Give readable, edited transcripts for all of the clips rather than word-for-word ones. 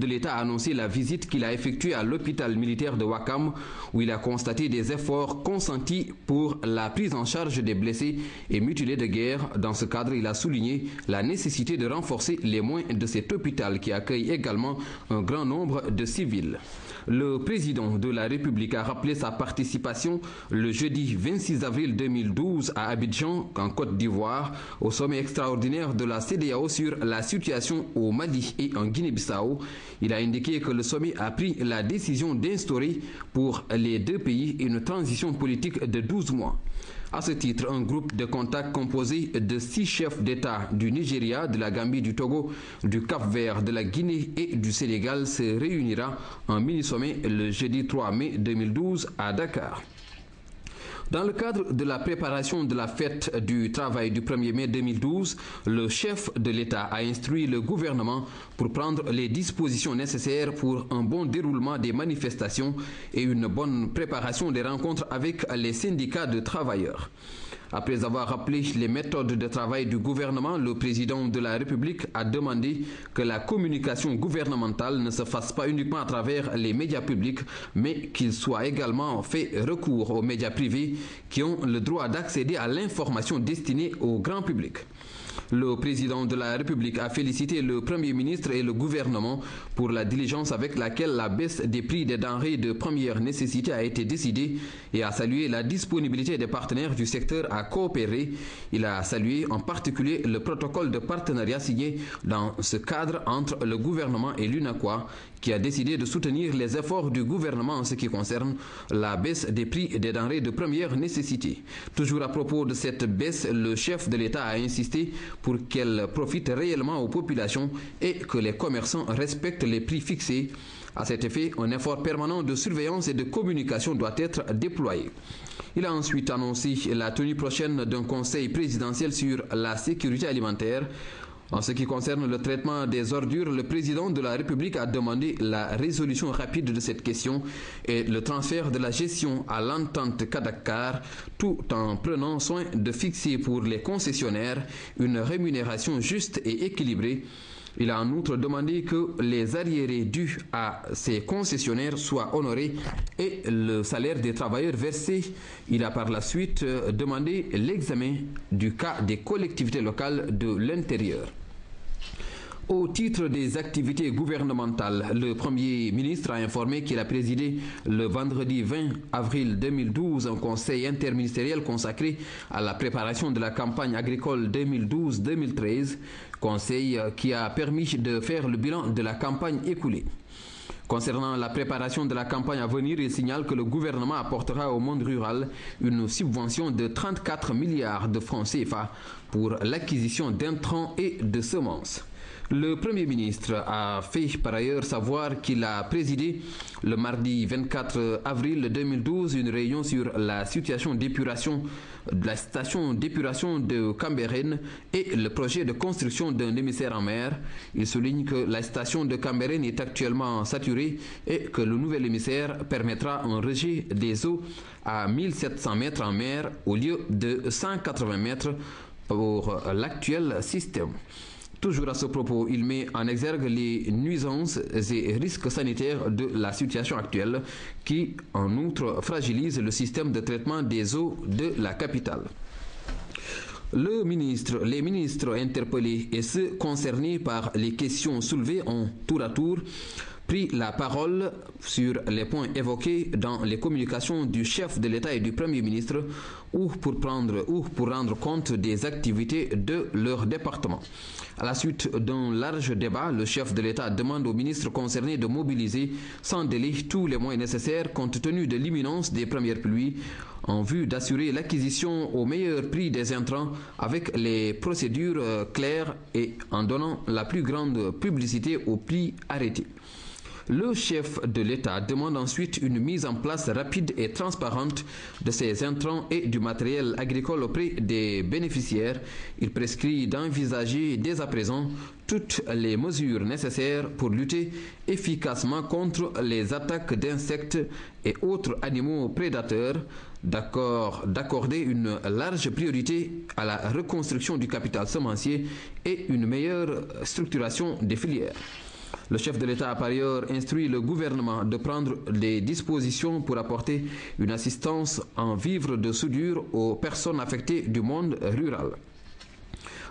de l'État a annoncé la visite qu'il a effectuée à l'hôpital militaire de Ouakam, où il a constaté des efforts consentis pour la prise en charge des blessés et mutilés de guerre. Dans ce cadre, il a souligné la nécessité de renforcer les moyens de cet hôpital qui accueille également un grand nombre de civils. Le président de la République a rappelé sa participation le jeudi 26 avril 2012 à Abidjan, en Côte d'Ivoire, au sommet extraordinaire de la CEDEAO sur la situation au Mali et en Guinée-Bissau. Il a indiqué que le sommet a pris la décision d'instaurer pour les deux pays une transition politique de 12 mois. À ce titre, un groupe de contact composé de 6 chefs d'État du Nigeria, de la Gambie, du Togo, du Cap-Vert, de la Guinée et du Sénégal se réunira en mini-sommet le jeudi 3 mai 2012 à Dakar. Dans le cadre de la préparation de la fête du travail du 1er mai 2012, le chef de l'État a instruit le gouvernement pour prendre les dispositions nécessaires pour un bon déroulement des manifestations et une bonne préparation des rencontres avec les syndicats de travailleurs. Après avoir rappelé les méthodes de travail du gouvernement, le président de la République a demandé que la communication gouvernementale ne se fasse pas uniquement à travers les médias publics, mais qu'il soit également fait recours aux médias privés qui ont le droit d'accéder à l'information destinée au grand public. Le président de la République a félicité le Premier ministre et le gouvernement pour la diligence avec laquelle la baisse des prix des denrées de première nécessité a été décidée et a salué la disponibilité des partenaires du secteur à coopérer. Il a salué en particulier le protocole de partenariat signé dans ce cadre entre le gouvernement et l'UNACOIS, qui a décidé de soutenir les efforts du gouvernement en ce qui concerne la baisse des prix des denrées de première nécessité. Toujours à propos de cette baisse, le chef de l'État a insisté pour qu'elle profite réellement aux populations et que les commerçants respectent les prix fixés. À cet effet, un effort permanent de surveillance et de communication doit être déployé. Il a ensuite annoncé la tenue prochaine d'un conseil présidentiel sur la sécurité alimentaire. En ce qui concerne le traitement des ordures, le président de la République a demandé la résolution rapide de cette question et le transfert de la gestion à l'entente Kadakar, tout en prenant soin de fixer pour les concessionnaires une rémunération juste et équilibrée. Il a en outre demandé que les arriérés dus à ces concessionnaires soient honorés et le salaire des travailleurs versé. Il a par la suite demandé l'examen du cas des collectivités locales de l'intérieur. Au titre des activités gouvernementales, le Premier ministre a informé qu'il a présidé le vendredi 20 avril 2012 un conseil interministériel consacré à la préparation de la campagne agricole 2012-2013, conseil qui a permis de faire le bilan de la campagne écoulée. Concernant la préparation de la campagne à venir, il signale que le gouvernement apportera au monde rural une subvention de 34 milliards de francs CFA pour l'acquisition d'intrants et de semences. Le Premier ministre a fait par ailleurs savoir qu'il a présidé le mardi 24 avril 2012 une réunion sur la situation d'épuration de la station d'épuration de Cambérène et le projet de construction d'un émissaire en mer. Il souligne que la station de Cambérène est actuellement saturée et que le nouvel émissaire permettra un rejet des eaux à 1700 mètres en mer au lieu de 180 mètres pour l'actuel système. Toujours à ce propos, il met en exergue les nuisances et risques sanitaires de la situation actuelle qui, en outre, fragilise le système de traitement des eaux de la capitale. Les ministres interpellés et ceux concernés par les questions soulevées ont tour à tour pris la parole sur les points évoqués dans les communications du chef de l'État et du Premier ministre ou pour rendre compte des activités de leur département. À la suite d'un large débat, le chef de l'État demande aux ministres concernés de mobiliser sans délai tous les moyens nécessaires compte tenu de l'imminence des premières pluies en vue d'assurer l'acquisition au meilleur prix des intrants avec les procédures claires et en donnant la plus grande publicité aux prix arrêtés. Le chef de l'État demande ensuite une mise en place rapide et transparente de ces intrants et du matériel agricole auprès des bénéficiaires. Il prescrit d'envisager dès à présent toutes les mesures nécessaires pour lutter efficacement contre les attaques d'insectes et autres animaux prédateurs, d'accorder une large priorité à la reconstruction du capital semencier et une meilleure structuration des filières. Le chef de l'État a par ailleurs instruit le gouvernement de prendre des dispositions pour apporter une assistance en vivres de soudure aux personnes affectées du monde rural.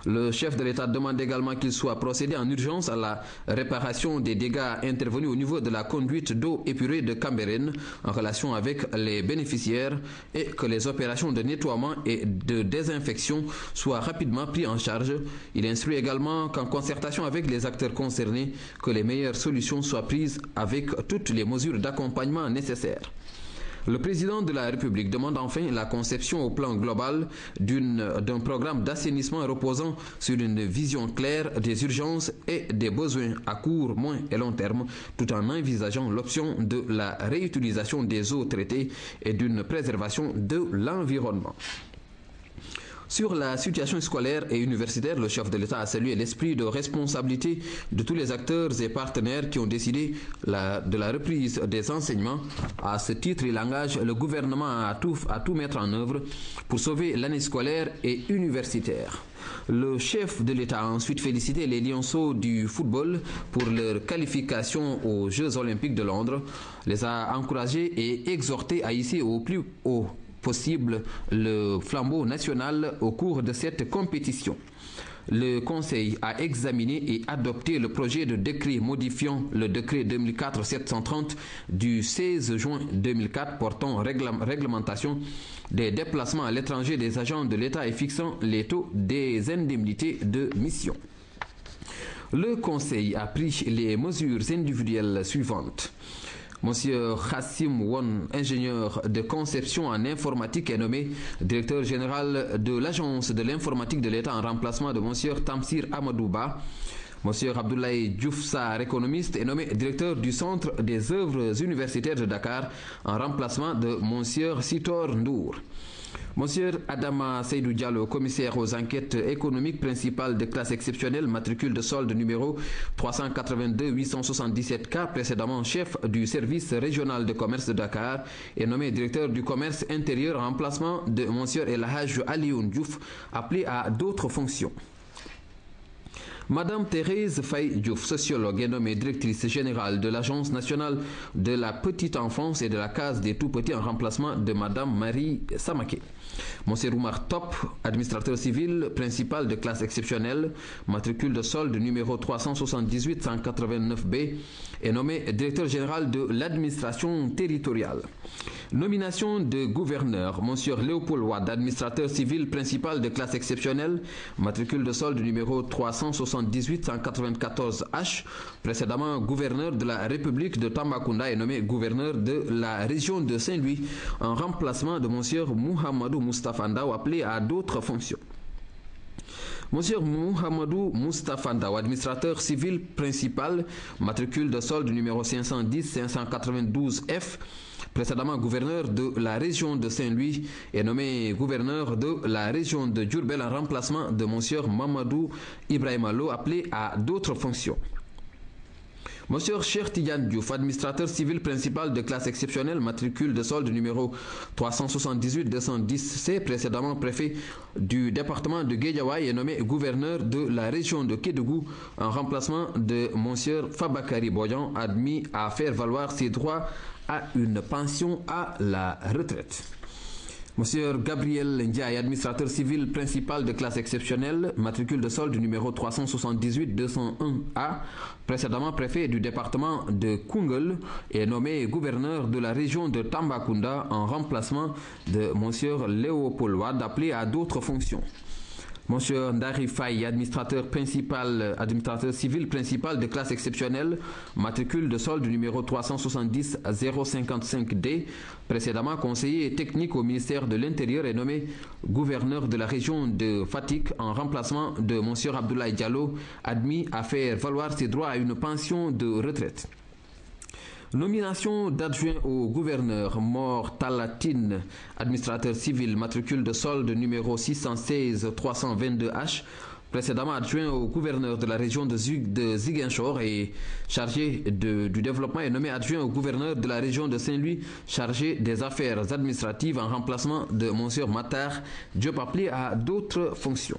Le chef de l'État demande également qu'il soit procédé en urgence à la réparation des dégâts intervenus au niveau de la conduite d'eau épurée de Cambérène en relation avec les bénéficiaires et que les opérations de nettoiement et de désinfection soient rapidement prises en charge. Il instruit également qu'en concertation avec les acteurs concernés, que les meilleures solutions soient prises avec toutes les mesures d'accompagnement nécessaires. Le président de la République demande enfin la conception au plan global d'un programme d'assainissement reposant sur une vision claire des urgences et des besoins à court, moyen et long terme, tout en envisageant l'option de la réutilisation des eaux traitées et d'une préservation de l'environnement. Sur la situation scolaire et universitaire, le chef de l'État a salué l'esprit de responsabilité de tous les acteurs et partenaires qui ont décidé de la reprise des enseignements. À ce titre, il engage le gouvernement à tout mettre en œuvre pour sauver l'année scolaire et universitaire. Le chef de l'État a ensuite félicité les lionceaux du football pour leur qualification aux Jeux Olympiques de Londres, les a encouragés et exhortés à hisser au plus haut possible le flambeau national au cours de cette compétition. Le Conseil a examiné et adopté le projet de décret modifiant le décret 2004-730 du 16 juin 2004 portant réglementation des déplacements à l'étranger des agents de l'État et fixant les taux des indemnités de mission. Le Conseil a pris les mesures individuelles suivantes. Monsieur Hassim Won, ingénieur de conception en informatique, est nommé directeur général de l'Agence de l'informatique de l'État en remplacement de Monsieur Tamsir Amadouba. Monsieur Abdoulaye Diouf Sarr, économiste, est nommé directeur du Centre des œuvres universitaires de Dakar en remplacement de Monsieur Sitor Ndour. Monsieur Adama Seydou Diallo, commissaire aux enquêtes économiques principales de classe exceptionnelle, matricule de solde numéro 382-877K, précédemment chef du service régional de commerce de Dakar, est nommé directeur du commerce intérieur en remplacement de Monsieur El Hadj Alioune Diouf, appelé à d'autres fonctions. Madame Thérèse Faye Diouf, sociologue, est nommée directrice générale de l'Agence nationale de la petite enfance et de la case des tout-petits en remplacement de Madame Marie Samaké. Monsieur Oumar Top, administrateur civil principal de classe exceptionnelle, matricule de solde numéro 378-189B, est nommé directeur général de l'administration territoriale. Nomination de gouverneur, Monsieur Léopold Wade, administrateur civil principal de classe exceptionnelle, matricule de solde numéro 378-194H, précédemment gouverneur de la République de Tambacounda, est nommé gouverneur de la région de Saint-Louis en remplacement de Monsieur Mouhamadou Moustapha Ndao, appelé à d'autres fonctions. Monsieur Mouhamadou Moustapha Ndao, administrateur civil principal, matricule de solde numéro 510-592F, précédemment gouverneur de la région de Saint-Louis, est nommé gouverneur de la région de Diourbel en remplacement de Monsieur Mamadou Ibrahima Lo, appelé à d'autres fonctions. Monsieur Cheikh Tidiane Diouf, administrateur civil principal de classe exceptionnelle, matricule de solde numéro 378-210C, précédemment préfet du département de Guédiawaye, est nommé gouverneur de la région de Kédougou en remplacement de Monsieur Fabakary Boyan, admis à faire valoir ses droits à une pension à la retraite. Monsieur Gabriel Ndiaye, administrateur civil principal de classe exceptionnelle, matricule de solde numéro 378-201A, précédemment préfet du département de Koungheul, est nommé gouverneur de la région de Tambacounda en remplacement de Monsieur Léopold Wade, appelé à d'autres fonctions. Monsieur Ndari Faye, administrateur civil principal de classe exceptionnelle, matricule de solde numéro 370-055D, précédemment conseiller technique au ministère de l'Intérieur, est nommé gouverneur de la région de Fatick en remplacement de Monsieur Abdoulaye Diallo, admis à faire valoir ses droits à une pension de retraite. Nomination d'adjoint au gouverneur Mor Talatine, administrateur civil, matricule de solde numéro 616-322H, précédemment adjoint au gouverneur de la région de Ziguinchor et chargé du développement, est nommé adjoint au gouverneur de la région de Saint-Louis, chargé des affaires administratives en remplacement de Monsieur Matar Diop, appelé à d'autres fonctions.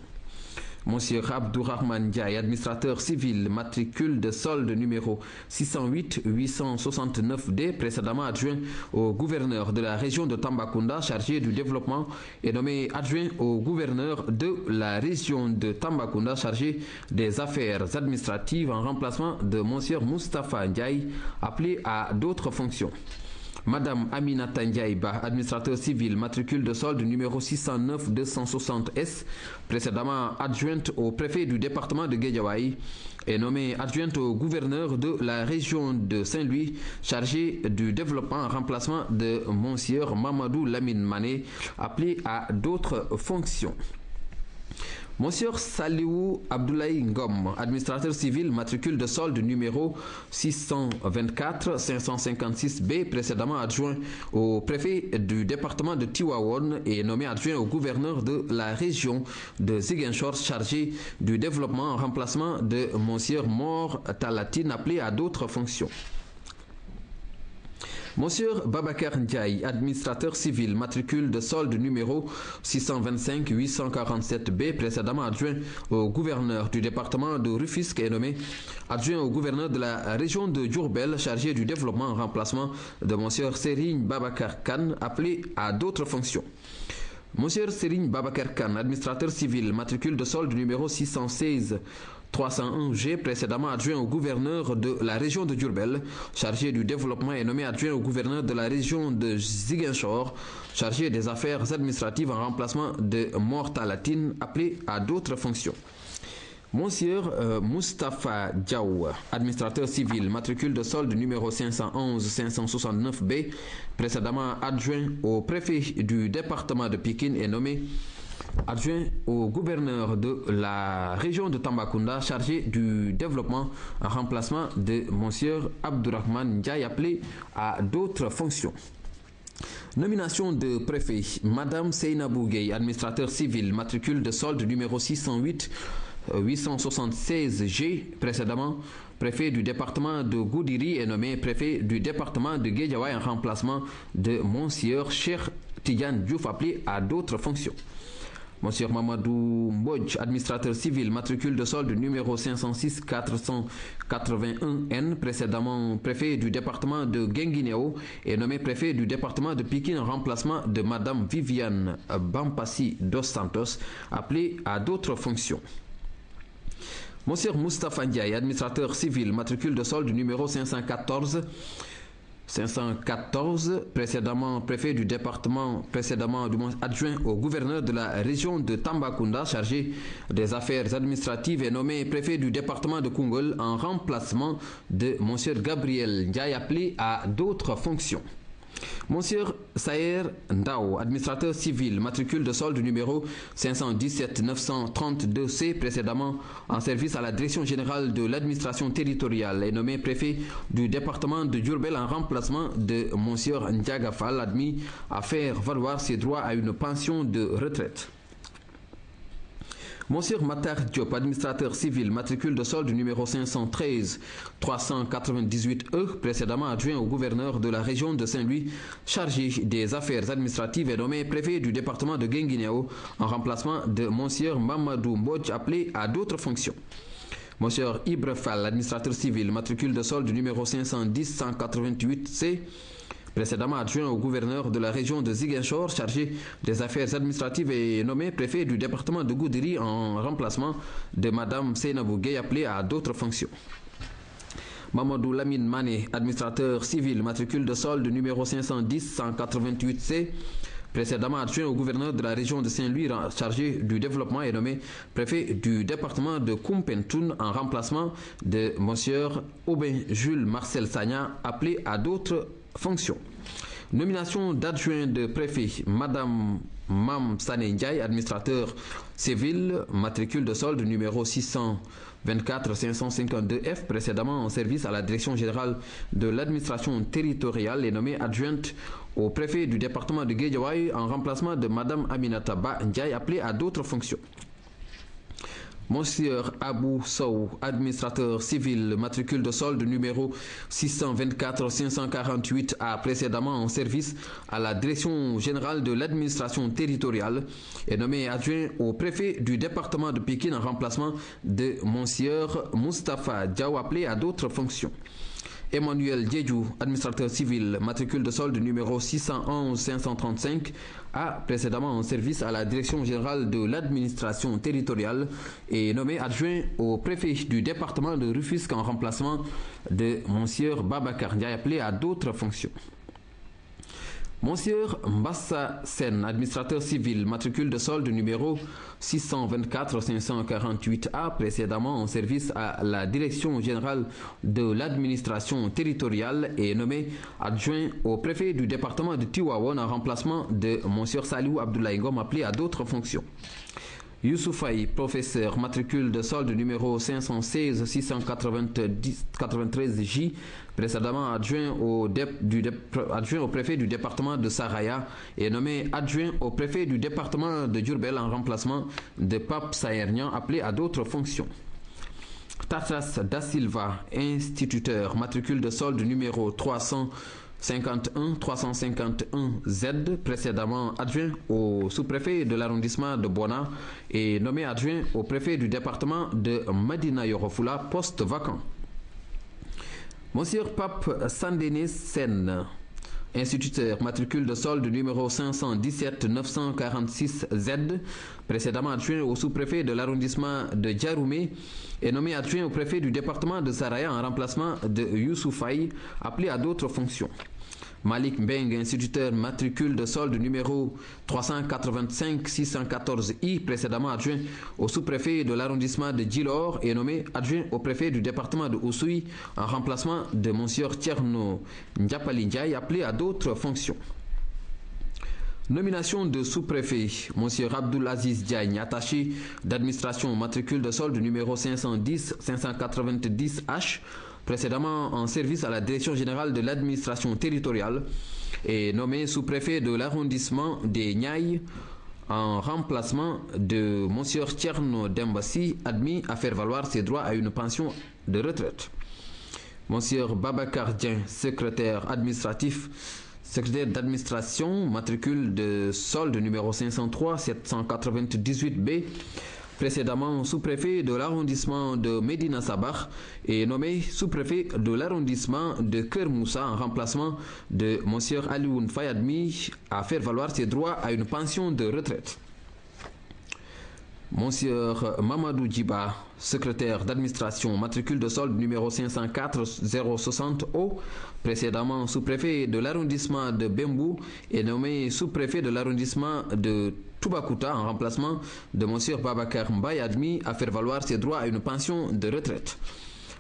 Monsieur Abdourahmane Ndiaye, administrateur civil, matricule de solde numéro 608-869D, précédemment adjoint au gouverneur de la région de Tambacounda, chargé du développement, est nommé adjoint au gouverneur de la région de Tambacounda, chargé des affaires administratives, en remplacement de Monsieur Moustapha Ndiaye, appelé à d'autres fonctions. Madame Aminata Ndiaïba, administrateur civil, matricule de solde numéro 609-260S, précédemment adjointe au préfet du département de Guédiawaye, est nommée adjointe au gouverneur de la région de Saint-Louis, chargé du développement en remplacement de Monsieur Mamadou Lamine Mané, appelé à d'autres fonctions. Monsieur Saliou Abdoulaye Ngom, administrateur civil, matricule de solde numéro 624-556B, précédemment adjoint au préfet du département de Tivaouane et nommé adjoint au gouverneur de la région de Ziguinchor, chargé du développement en remplacement de Monsieur Mor Talatine, appelé à d'autres fonctions. Monsieur Babacar Ndiaye, administrateur civil, matricule de solde numéro 625-847B, précédemment adjoint au gouverneur du département de Rufisque et nommé adjoint au gouverneur de la région de Diourbel, chargé du développement en remplacement de Monsieur Serigne Babacar Kane, appelé à d'autres fonctions. Monsieur Serigne Babacar Kane, administrateur civil, matricule de solde numéro 616-301G, précédemment adjoint au gouverneur de la région de Diourbel, chargé du développement et nommé adjoint au gouverneur de la région de Ziguinchor, chargé des affaires administratives en remplacement de Mor Talatine, appelé à d'autres fonctions. Monsieur Moustapha Diaw, administrateur civil, matricule de solde numéro 511-569B, précédemment adjoint au préfet du département de Pikine et nommé adjoint au gouverneur de la région de Tambacounda, chargé du développement en remplacement de Monsieur Abdourahmane Ndiaye, appelé à d'autres fonctions. Nomination de préfet. Madame Seynabou Gueye, administrateur civil, matricule de solde numéro 608-876G, précédemment préfet du département de Goudiri et nommé préfet du département de Guédiawaye en remplacement de Monsieur Cheikh Tidiane Diouf, appelé à d'autres fonctions. Monsieur Mamadou Mbodj, administrateur civil, matricule de solde numéro 506-481N, précédemment préfet du département de Guinguinéo et nommé préfet du département de Pikine en remplacement de Madame Viviane Bampassi dos Santos, appelé à d'autres fonctions. Monsieur Moustapha Ndiaye, administrateur civil, matricule de solde numéro 514, précédemment préfet du département, précédemment adjoint au gouverneur de la région de Tambacounda, chargé des affaires administratives et nommé préfet du département de Koungheul en remplacement de Monsieur Gabriel Ndiaye, appelé à d'autres fonctions. Monsieur Sayer Ndao, administrateur civil, matricule de solde numéro 517-932C, précédemment en service à la direction générale de l'administration territoriale, est nommé préfet du département de Diourbel en remplacement de Monsieur Ndiaga Fall, admis à faire valoir ses droits à une pension de retraite. Monsieur Matar Diop, administrateur civil, matricule de solde numéro 513-398E, précédemment adjoint au gouverneur de la région de Saint-Louis, chargé des affaires administratives et nommé préfet du département de Guinguinéo en remplacement de Monsieur Mamadou Mbodj, appelé à d'autres fonctions. Monsieur Ibre Fall, administrateur civil, matricule de solde numéro 510-188C, précédemment adjoint au gouverneur de la région de Ziguinchor, chargé des affaires administratives et nommé préfet du département de Goudiri en remplacement de Madame Seynabou Gueye, appelée à d'autres fonctions. Mamadou Lamine Mané, administrateur civil, matricule de solde numéro 510-188C, précédemment adjoint au gouverneur de la région de Saint-Louis, chargé du développement et nommé préfet du département de Koumpentoun en remplacement de Monsieur Aubin Jules Marcel Sagna, appelé à d'autres fonctions. Nomination d'adjoint de préfet. Madame Mam Sané Ndiaye, administrateur civil, matricule de solde numéro 624-552F, précédemment en service à la direction générale de l'administration territoriale, est nommée adjointe au préfet du département de Guédiawaye en remplacement de Madame Aminata Ba Ndiaye, appelée à d'autres fonctions. Monsieur Abou Sow, administrateur civil, matricule de solde numéro 624-548, a précédemment en service à la direction générale de l'administration territoriale et nommé adjoint au préfet du département de Pikine en remplacement de Monsieur Moustapha Diaw, appelé à d'autres fonctions. Emmanuel Diédhiou, administrateur civil, matricule de solde numéro 611-535, a précédemment en service à la direction générale de l'administration territoriale et nommé adjoint au préfet du département de Rufisque en remplacement de Monsieur Babacar Ndiaye, appelé à d'autres fonctions. Monsieur Mbassa Sen, administrateur civil, matricule de solde numéro 624-548, a précédemment en service à la direction générale de l'administration territoriale et nommé adjoint au préfet du département de Tivaouane en remplacement de Monsieur Salihou Abdoulaye Ngom, appelé à d'autres fonctions. Youssoufay, professeur, matricule de solde numéro 516-693J, précédemment adjoint au préfet du département de Saraya et nommé adjoint au préfet du département de Diourbel en remplacement de Pape Sahernian, appelé à d'autres fonctions. Tatras Da Silva, instituteur, matricule de solde numéro 351-351Z, précédemment adjoint au sous-préfet de l'arrondissement de Bona et nommé adjoint au préfet du département de Madina Yoro-Fula, poste vacant. Monsieur Pape Sandene Sen, instituteur, matricule de solde numéro 517-946Z, précédemment adjoint au sous-préfet de l'arrondissement de Djaroumé et nommé adjoint au préfet du département de Saraya en remplacement de Youssoufay, appelé à d'autres fonctions. Malik Mbeng, instituteur, matricule de solde numéro 385-614I, précédemment adjoint au sous-préfet de l'arrondissement de Djilor et nommé adjoint au préfet du département de Oussouy en remplacement de Monsieur Tierno Ndiapali Ndiaye, appelé à d'autres fonctions. Nomination de sous-préfet, Monsieur Abdoul Aziz Diagne, attaché d'administration, matricule de solde numéro 510-590H, précédemment en service à la direction générale de l'administration territoriale et nommé sous-préfet de l'arrondissement des Niayes en remplacement de Monsieur Tierno Dembassi, admis à faire valoir ses droits à une pension de retraite. Monsieur Babacar Dien, secrétaire administratif, secrétaire d'administration, matricule de solde numéro 503-798B, précédemment sous-préfet de l'arrondissement de Medina Sabah et nommé sous-préfet de l'arrondissement de Kermoussa en remplacement de Monsieur Alioune Faye, admis à faire valoir ses droits à une pension de retraite. Monsieur Mamadou Djiba, secrétaire d'administration, matricule de solde numéro 504-060O, précédemment sous-préfet de l'arrondissement de Bembou et nommé sous-préfet de l'arrondissement de Toubakouta en remplacement de Monsieur Babacar Mbaye, admis à faire valoir ses droits à une pension de retraite.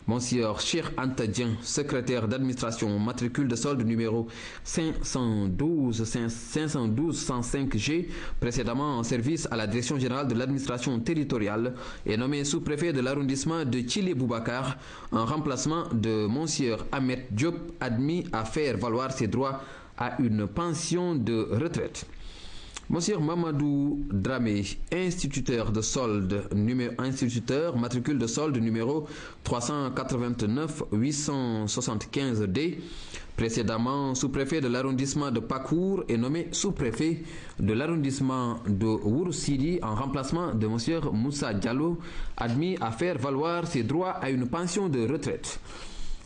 Monsieur Cheikh Anta Dieng, secrétaire d'administration, matricule de solde numéro 512-105G, précédemment en service à la direction générale de l'administration territoriale et nommé sous-préfet de l'arrondissement de Tchili Boubacar en remplacement de Monsieur Ahmed Diop, admis à faire valoir ses droits à une pension de retraite. Monsieur Mamadou Dramé, instituteur de solde, matricule de solde numéro 389-875D, précédemment sous-préfet de l'arrondissement de Pakour et nommé sous-préfet de l'arrondissement de Wouroussidi en remplacement de Monsieur Moussa Diallo, admis à faire valoir ses droits à une pension de retraite.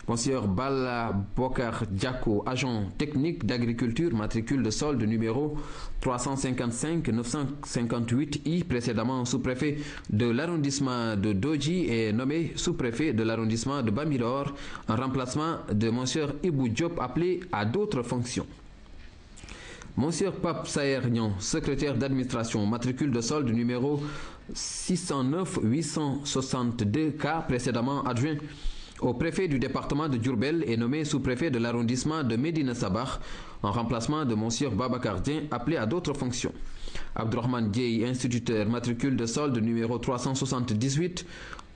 Monsieur Bala Bokar Diako, agent technique d'agriculture, matricule de solde numéro 355-958I, précédemment sous-préfet de l'arrondissement de Doji et nommé sous-préfet de l'arrondissement de Bambilor en remplacement de Monsieur Ibou Diop, appelé à d'autres fonctions. Monsieur Pape Sahernian, secrétaire d'administration, matricule de solde numéro 609-862K, précédemment adjoint au préfet du département de Diourbel et nommé sous-préfet de l'arrondissement de Medina Sabah en remplacement de Monsieur Babacar Dien, appelé à d'autres fonctions. Abdourahmane Dieye, instituteur, matricule de solde numéro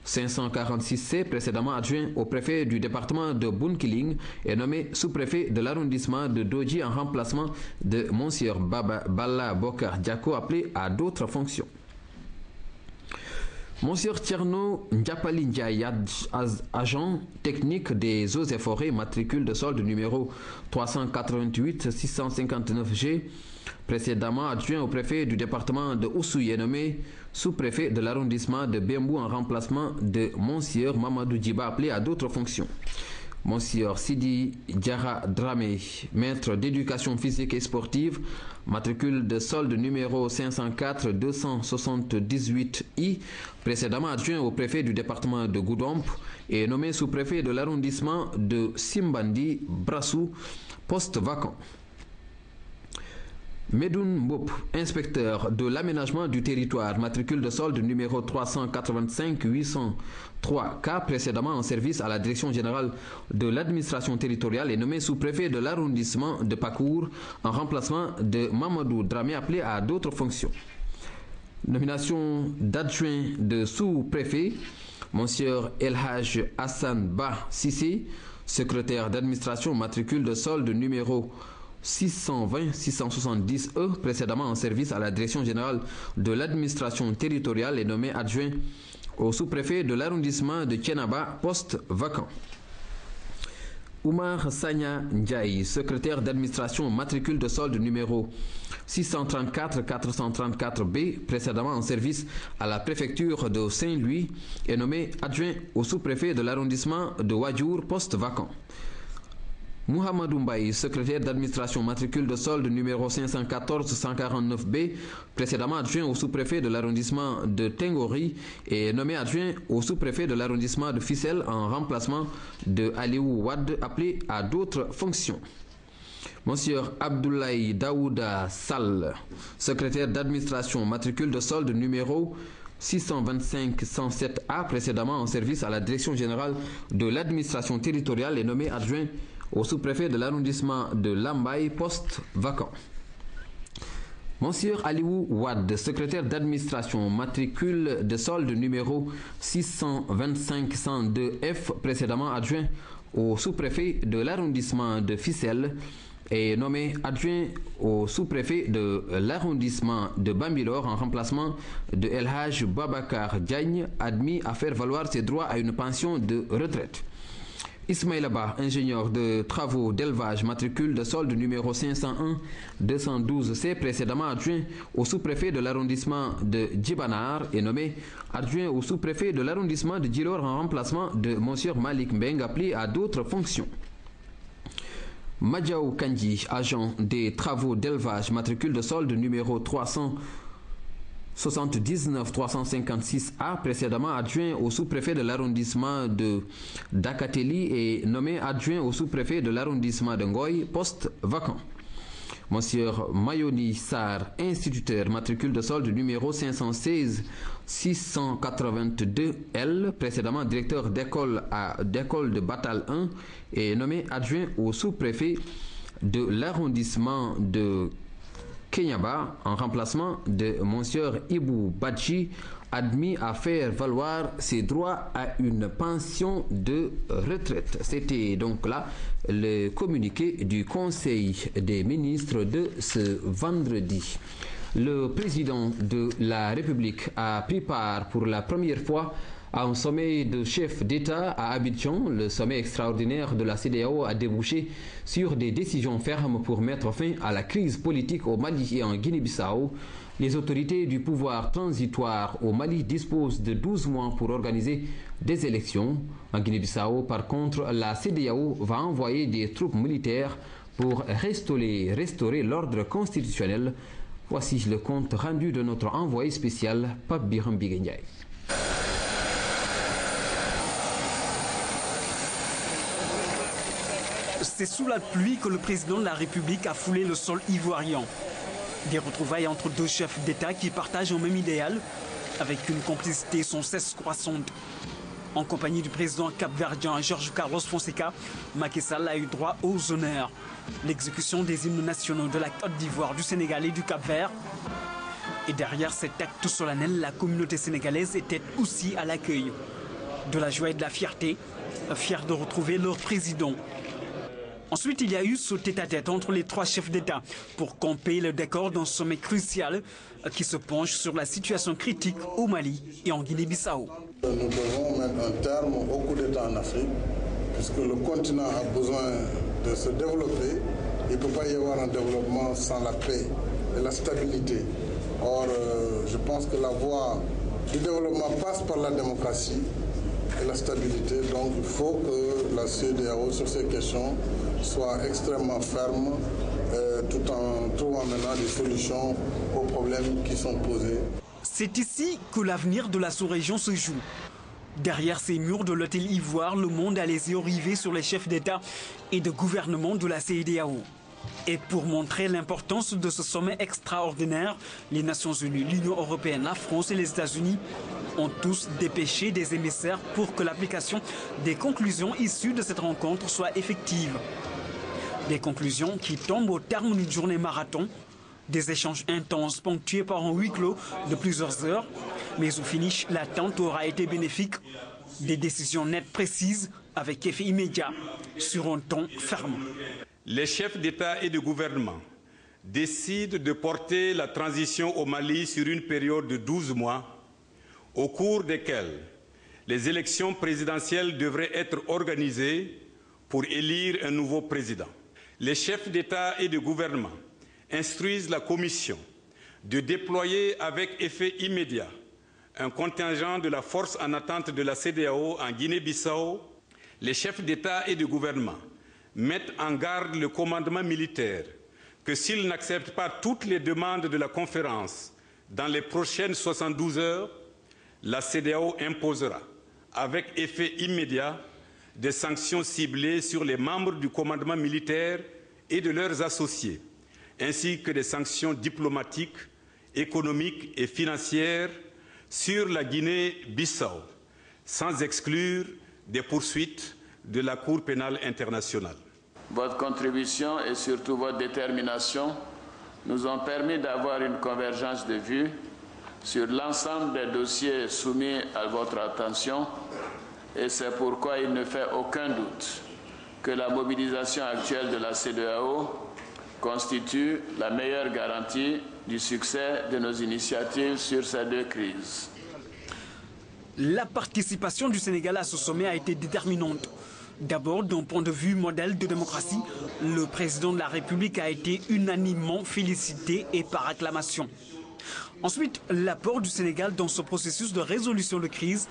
378-546C, précédemment adjoint au préfet du département de Bounkiling et nommé sous-préfet de l'arrondissement de Doji en remplacement de Monsieur Bala Bokar Diako, appelé à d'autres fonctions. Monsieur Tierno Ndiapali Ndiaye, agent technique des eaux et forêts, matricule de solde numéro 388 659G, précédemment adjoint au préfet du département de Oussouye, nommé sous-préfet de l'arrondissement de Bembou en remplacement de Monsieur Mamadou Djiba, appelé à d'autres fonctions. Monsieur Sidi Diara Dramé, maître d'éducation physique et sportive, matricule de solde numéro 504 278I, précédemment adjoint au préfet du département de Goudomp et nommé sous-préfet de l'arrondissement de Simbandi Brassou, poste vacant. Medoun Mbop, inspecteur de l'aménagement du territoire, matricule de solde numéro 385 803K, précédemment en service à la direction générale de l'administration territoriale et nommé sous-préfet de l'arrondissement de Pakour en remplacement de Mamadou Dramé, appelé à d'autres fonctions. Nomination d'adjoint de sous-préfet, Monsieur Elhaj Hassan Ba Sissi, secrétaire d'administration, matricule de solde numéro 620-670E, précédemment en service à la direction générale de l'administration territoriale et nommé adjoint au sous-préfet de l'arrondissement de Thiénaba, poste vacant. Oumar Sanya Ndiaye, secrétaire d'administration, matricule de solde numéro 634-434B, précédemment en service à la préfecture de Saint-Louis et nommé adjoint au sous-préfet de l'arrondissement de Wadjour, poste vacant. Mohamedou Mbaye, secrétaire d'administration, matricule de solde numéro 514-149B, précédemment adjoint au sous-préfet de l'arrondissement de Tengori et nommé adjoint au sous-préfet de l'arrondissement de Fissel en remplacement de Aliou Wad, appelé à d'autres fonctions. Monsieur Abdoulaye Daouda Sall, secrétaire d'administration, matricule de solde numéro 625-107A, précédemment en service à la direction générale de l'administration territoriale et nommé adjoint au sous-préfet de l'arrondissement de Lambaye, poste vacant. Monsieur Aliou Wad, secrétaire d'administration, matricule de solde numéro 625-102F, précédemment adjoint au sous-préfet de l'arrondissement de Fissel et nommé adjoint au sous-préfet de l'arrondissement de Bambilor en remplacement de Elhaj Babakar Diagne, admis à faire valoir ses droits à une pension de retraite. Ismaïla Ba, ingénieur de travaux d'élevage, matricule de solde numéro 501-212C, précédemment adjoint au sous-préfet de l'arrondissement de Djibanar et nommé adjoint au sous-préfet de l'arrondissement de Djilor en remplacement de Monsieur Malik Mbeng, appelé à d'autres fonctions. Madjaou Kandji, agent des travaux d'élevage, matricule de solde numéro 379-356A, précédemment adjoint au sous-préfet de l'arrondissement de Dakateli et nommé adjoint au sous-préfet de l'arrondissement de Ngoy, poste vacant. Monsieur Mayoni Sar, instituteur, matricule de solde numéro 516-682L, précédemment directeur d'école de Batal 1 et nommé adjoint au sous-préfet de l'arrondissement de Kenyaba en remplacement de Monsieur Ibou Badji, admis à faire valoir ses droits à une pension de retraite. C'était donc là le communiqué du Conseil des ministres de ce vendredi. Le président de la République a pris part pour la première fois à un sommet de chefs d'État à Abidjan. Le sommet extraordinaire de la CEDEAO a débouché sur des décisions fermes pour mettre fin à la crise politique au Mali et en Guinée-Bissau. Les autorités du pouvoir transitoire au Mali disposent de 12 mois pour organiser des élections. En Guinée-Bissau, par contre, la CEDEAO va envoyer des troupes militaires pour restaurer l'ordre constitutionnel. Voici le compte rendu de notre envoyé spécial, Pape Biram Biguendiaï. C'est sous la pluie que le président de la République a foulé le sol ivoirien. Des retrouvailles entre deux chefs d'État qui partagent un même idéal, avec une complicité sans cesse croissante. En compagnie du président capverdien Georges Carlos Fonseca, Macky Sall a eu droit aux honneurs. L'exécution des hymnes nationaux de la Côte d'Ivoire, du Sénégal et du Cap-Vert. Et derrière cet acte solennel, la communauté sénégalaise était aussi à l'accueil. De la joie et de la fierté, fiers de retrouver leur président. Ensuite, il y a eu ce tête-à-tête entre les trois chefs d'État pour camper le décor d'un sommet crucial qui se penche sur la situation critique au Mali et en Guinée-Bissau. Nous devons mettre un terme au coup d'État en Afrique, puisque le continent a besoin de se développer. Il ne peut pas y avoir un développement sans la paix et la stabilité. Or, je pense que la voie du développement passe par la démocratie et la stabilité. Donc, il faut que la CEDEAO sur ces questions soit extrêmement ferme, tout en trouvant maintenant des solutions aux problèmes qui sont posés. C'est ici que l'avenir de la sous-région se joue. Derrière ces murs de l'hôtel Ivoire, le monde a les yeux rivés sur les chefs d'État et de gouvernement de la CEDEAO. Et pour montrer l'importance de ce sommet extraordinaire, les Nations Unies, l'Union européenne, la France et les États-Unis ont tous dépêché des émissaires pour que l'application des conclusions issues de cette rencontre soit effective. Des conclusions qui tombent au terme d'une journée marathon, des échanges intenses ponctués par un huis clos de plusieurs heures, mais au finish, l'attente aura été bénéfique. Des décisions nettes, précises, avec effet immédiat, sur un ton ferme. Les chefs d'État et de gouvernement décident de porter la transition au Mali sur une période de 12 mois, au cours desquels les élections présidentielles devraient être organisées pour élire un nouveau président. Les chefs d'État et de gouvernement instruisent la Commission de déployer avec effet immédiat un contingent de la force en attente de la CEDEAO en Guinée-Bissau. Les chefs d'État et de gouvernement mettent en garde le commandement militaire que s'il n'accepte pas toutes les demandes de la conférence dans les prochaines 72 heures, la CEDEAO imposera avec effet immédiat des sanctions ciblées sur les membres du commandement militaire et de leurs associés, ainsi que des sanctions diplomatiques, économiques et financières sur la Guinée-Bissau, sans exclure des poursuites de la Cour pénale internationale. Votre contribution et surtout votre détermination nous ont permis d'avoir une convergence de vues sur l'ensemble des dossiers soumis à votre attention et c'est pourquoi il ne fait aucun doute que la mobilisation actuelle de la CEDEAO constitue la meilleure garantie du succès de nos initiatives sur ces deux crises. La participation du Sénégal à ce sommet a été déterminante. D'abord, d'un point de vue modèle de démocratie, le président de la République a été unanimement félicité et par acclamation. Ensuite, l'apport du Sénégal dans ce processus de résolution de crise